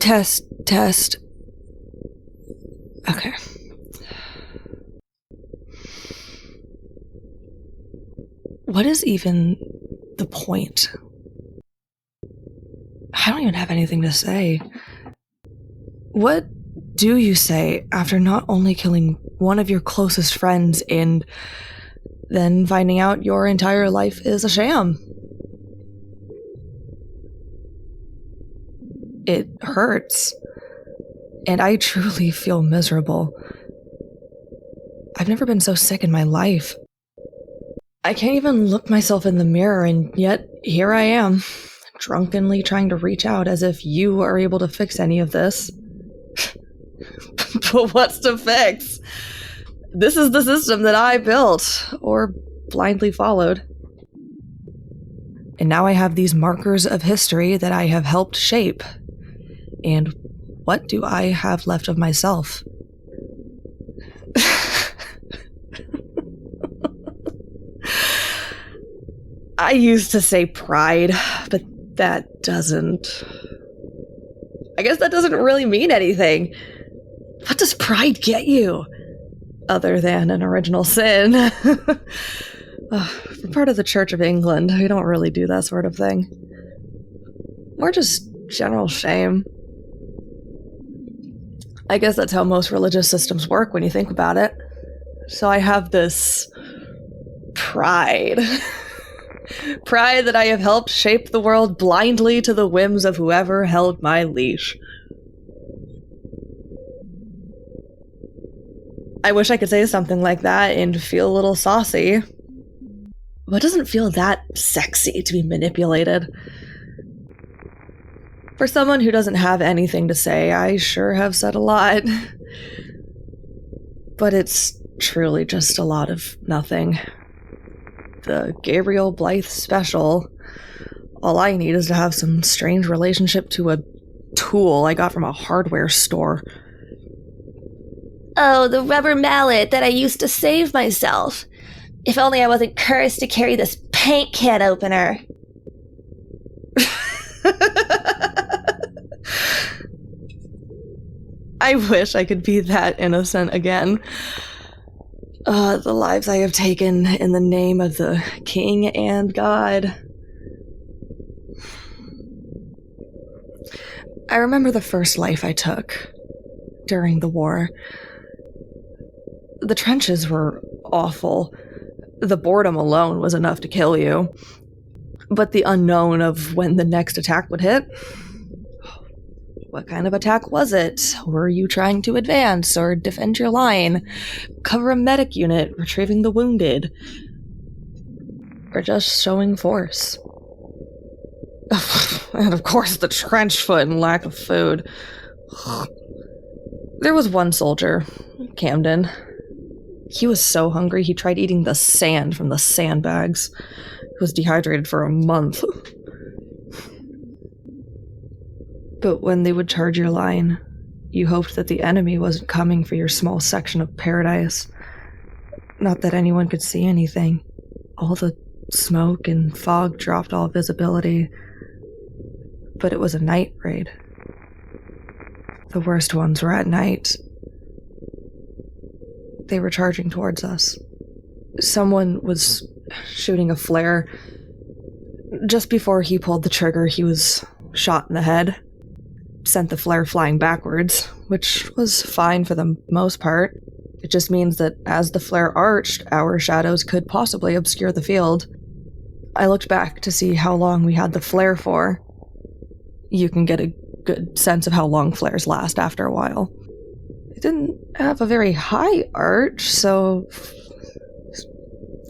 Test. Okay. What is even the point? I don't even have anything to say. What do you say after not only killing one of your closest friends and then finding out your entire life is a sham? It hurts, and I truly feel miserable. I've never been so sick in my life. I can't even look myself in the mirror, and yet here I am, drunkenly trying to reach out as if you are able to fix any of this. But what's to fix? This is the system that I built, or blindly followed. And now I have these markers of history that I have helped shape. And what do I have left of myself? I used to say pride, but that doesn't... I guess that doesn't really mean anything. What does pride get you? Other than an original sin. We're part of the Church of England. We don't really do that sort of thing. We're just general shame. I guess that's how most religious systems work when you think about it. So I have this pride. Pride that I have helped shape the world blindly to the whims of whoever held my leash. I wish I could say something like that and feel a little saucy. But it doesn't feel that sexy to be manipulated. For someone who doesn't have anything to say, I sure have said a lot. But it's truly just a lot of nothing. The Gabriel Blythe special. All I need is to have some strange relationship to a tool I got from a hardware store. Oh, the rubber mallet that I used to save myself. If only I wasn't cursed to carry this paint can opener. I wish I could be that innocent again. The lives I have taken in the name of the King and God. I remember the first life I took during the war. The trenches were awful. The boredom alone was enough to kill you. But the unknown of when the next attack would hit... What kind of attack was it? Were you trying to advance or defend your line? Cover a medic unit, retrieving the wounded? Or just showing force? And of course the trench foot and lack of food. There was one soldier, Camden. He was so hungry he tried eating the sand from the sandbags. He was dehydrated for a month. But when they would charge your line, you hoped that the enemy wasn't coming for your small section of paradise. Not that anyone could see anything. All the smoke and fog dropped all visibility. But it was a night raid. The worst ones were at night. They were charging towards us. Someone was shooting a flare. Just before he pulled the trigger, he was shot in the head. Sent the flare flying backwards, which was fine for the most part. It just means that as the flare arched, our shadows could possibly obscure the field. I looked back to see how long we had the flare for. You can get a good sense of how long flares last after a while. It didn't have a very high arch, so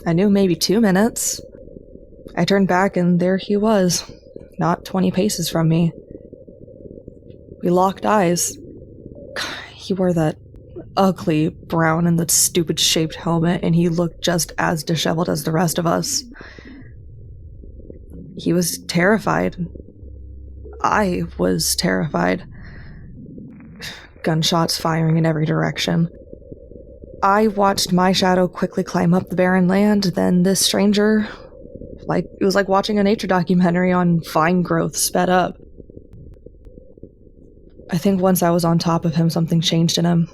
I knew maybe 2 minutes. I turned back and there he was, not 20 paces from me. We locked eyes. He wore that ugly brown and that stupid shaped helmet, and he looked just as disheveled as the rest of us. He was terrified. I was terrified. Gunshots firing in every direction. I watched my shadow quickly climb up the barren land, then this stranger, it was like watching a nature documentary on vine growth sped up. I think once I was on top of him, something changed in him.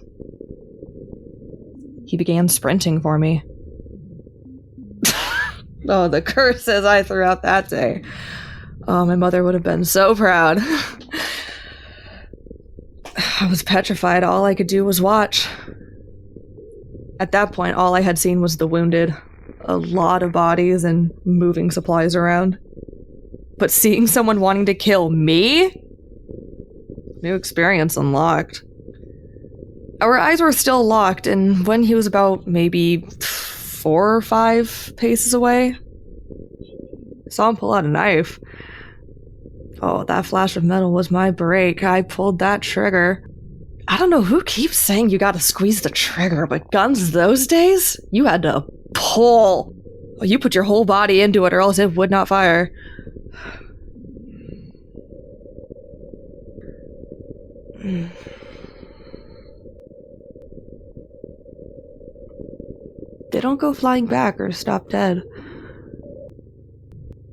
He began sprinting for me. Oh, the curses I threw out that day. Oh, my mother would have been so proud. I was petrified. All I could do was watch. At that point, all I had seen was the wounded. A lot of bodies and moving supplies around. But seeing someone wanting to kill me? New experience unlocked. Our eyes were still locked, and when he was about maybe 4 or 5 paces away, I saw him pull out a knife. Oh, that flash of metal was my break. I pulled that trigger. I don't know who keeps saying you gotta squeeze the trigger, but guns those days? You had to pull. You put your whole body into it or else it would not fire. They don't go flying back or stop dead.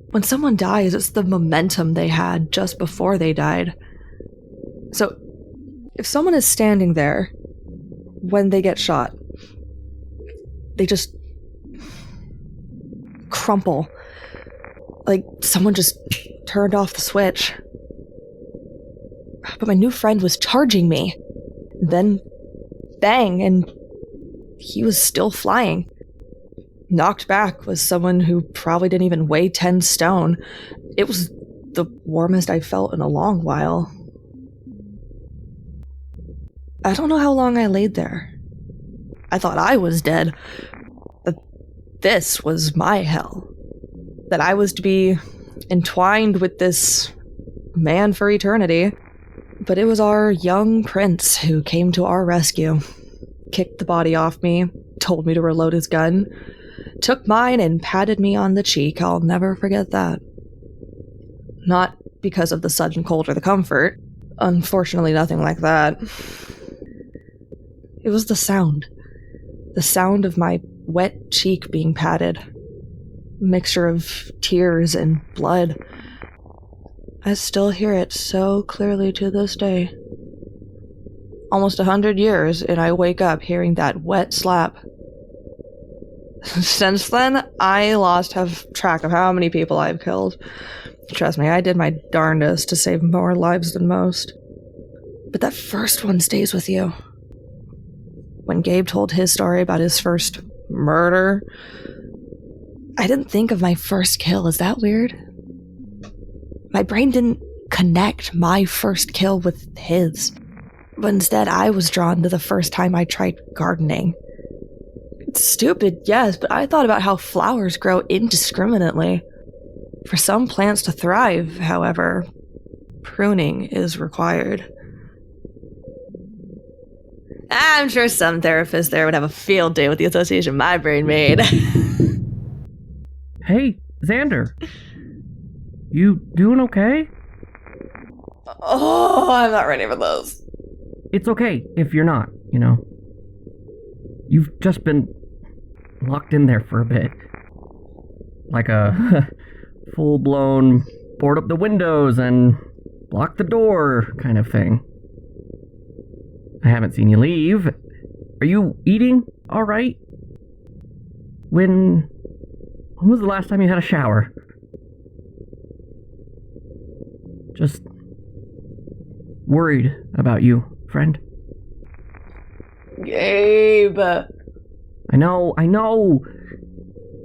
When someone dies, it's the momentum they had just before they died. So, if someone is standing there when they get shot, they just crumple. Like someone just turned off the switch. But my new friend was charging me. Then, bang, and he was still flying. Knocked back was someone who probably didn't even weigh 10 stone. It was the warmest I've felt in a long while. I don't know how long I laid there. I thought I was dead. That this was my hell. That I was to be entwined with this man for eternity. But it was our young prince who came to our rescue. Kicked the body off me, told me to reload his gun, took mine and patted me on the cheek. I'll never forget that. Not because of the sudden cold or the comfort. Unfortunately, nothing like that. It was the sound. The sound of my wet cheek being patted. Mixture of tears and blood. I still hear it so clearly to this day. Almost 100 years, and I wake up hearing that wet slap. Since then, I lost track of how many people I've killed. Trust me, I did my darndest to save more lives than most. But that first one stays with you. When Gabe told his story about his first murder, I didn't think of my first kill. Is that weird? My brain didn't connect my first kill with his. But instead, I was drawn to the first time I tried gardening. It's stupid, yes, but I thought about how flowers grow indiscriminately. For some plants to thrive, however, pruning is required. I'm sure some therapist there would have a field day with the association my brain made. Hey, Xander. You doing okay? Oh, I'm not ready for this. It's okay if you're not, you know. You've just been locked in there for a bit. Like a full-blown board up the windows and lock the door kind of thing. I haven't seen you leave. Are you eating all right? When was the last time you had a shower? Just worried about you, friend. Gabe. I know.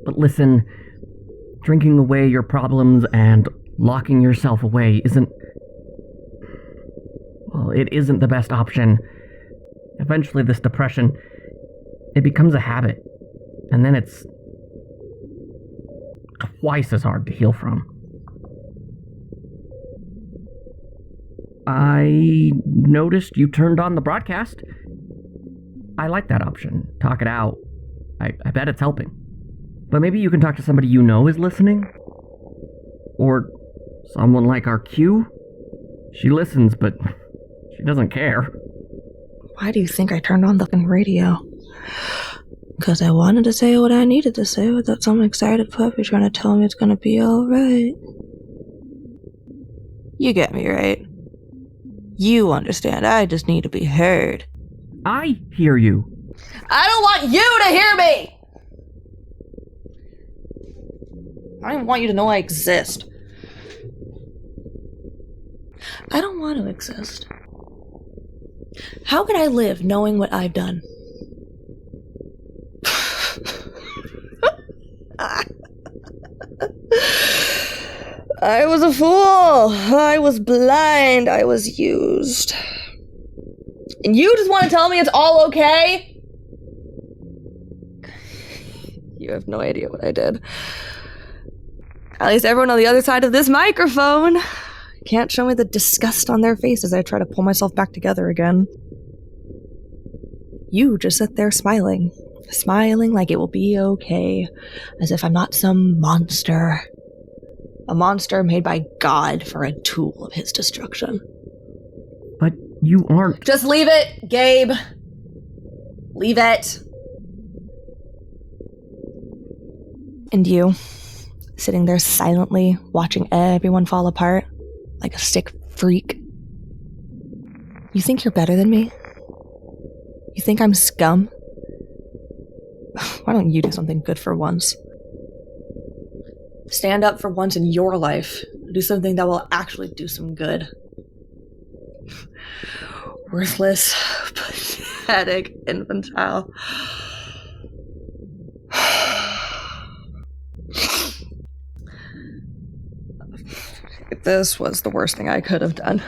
But listen, drinking away your problems and locking yourself away isn't the best option. Eventually this depression, it becomes a habit. And then it's twice as hard to heal from. I noticed you turned on the broadcast. I like that option. Talk it out. I bet it's helping. But maybe you can talk to somebody you know is listening? Or someone like our Q? She listens, but she doesn't care. Why do you think I turned on the radio? Because I wanted to say what I needed to say without some excited puppy trying to tell me it's gonna be alright. You get me, right? You understand. I just need to be heard. I hear you. I don't want you to hear me! I don't even want you to know I exist. I don't want to exist. How can I live knowing what I've done? I was a fool. I was blind. I was used. And you just want to tell me it's all okay? You have no idea what I did. At least everyone on the other side of this microphone can't show me the disgust on their face as I try to pull myself back together again. You just sit there smiling. Smiling like it will be okay. As if I'm not some monster. A monster made by God for a tool of his destruction. But you aren't. Just leave it, Gabe. Leave it. And you, sitting there silently, watching everyone fall apart, like a sick freak. You think you're better than me? You think I'm scum? Why don't you do something good for once? Stand up for once in your life. Do something that will actually do some good. Worthless, pathetic, infantile. This was the worst thing I could have done.